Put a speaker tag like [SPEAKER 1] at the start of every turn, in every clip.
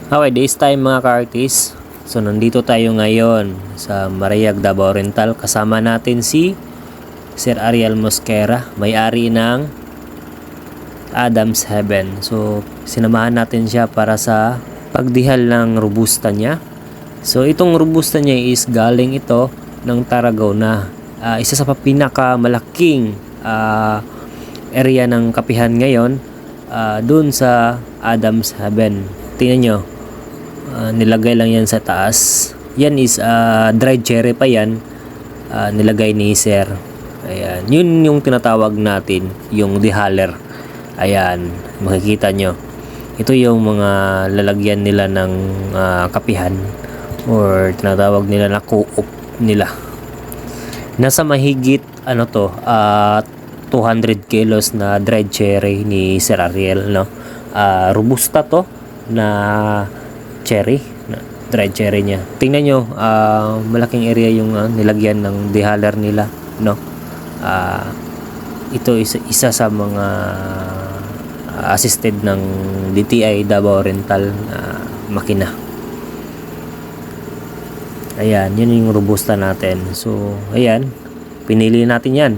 [SPEAKER 1] Okay, this time mga ka-artist. So nandito tayo ngayon sa Mariag, Davao Oriental. Kasama natin si Sir Ariel Mosquera, may-ari ng Adam's Heaven. So sinamahan natin siya para sa pagdihal ng robusta niya. So itong robusta niya is galing ito ng Tarragona. Isa sa pinakamalaking area ng kapihan ngayon dun sa Adam's Heaven. Tingnan nyo, nilagay lang yan sa taas. Yan is dried cherry pa yan, nilagay ni Sir. Ayan, yun yung tinatawag natin, yung dehaler. Ayan, makikita nyo. Ito yung mga lalagyan nila ng kapihan or tinatawag nila na co-op nila. Nasa mahigit 200 kilos na dried cherry ni Sir Ariel, no? Robusta to na cherry, dried cherry niya. Tingnan nyo, malaking area yung nilagyan ng dehaler nila, no? Ito isa sa mga assisted ng DTI Davao Oriental makina. Ayan, yun yung robusta natin. So, ayan, pinili natin yan.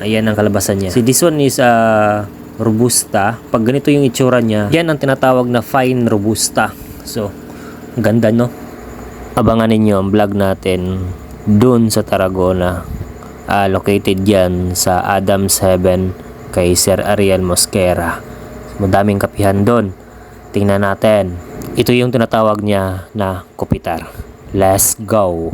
[SPEAKER 1] Ayan ang kalabasan niya. Si this one is robusta. Pag ganito yung itsura niya, yan ang tinatawag na fine robusta. So, ganda, no? Abangan ninyo ang vlog natin dun sa Tarragona. Located yan sa Adam's Heaven kay Sir Ariel Mosquera. Madaming kapihan dun. Tingnan natin. Ito yung tinatawag niya na kupitar. Let's go!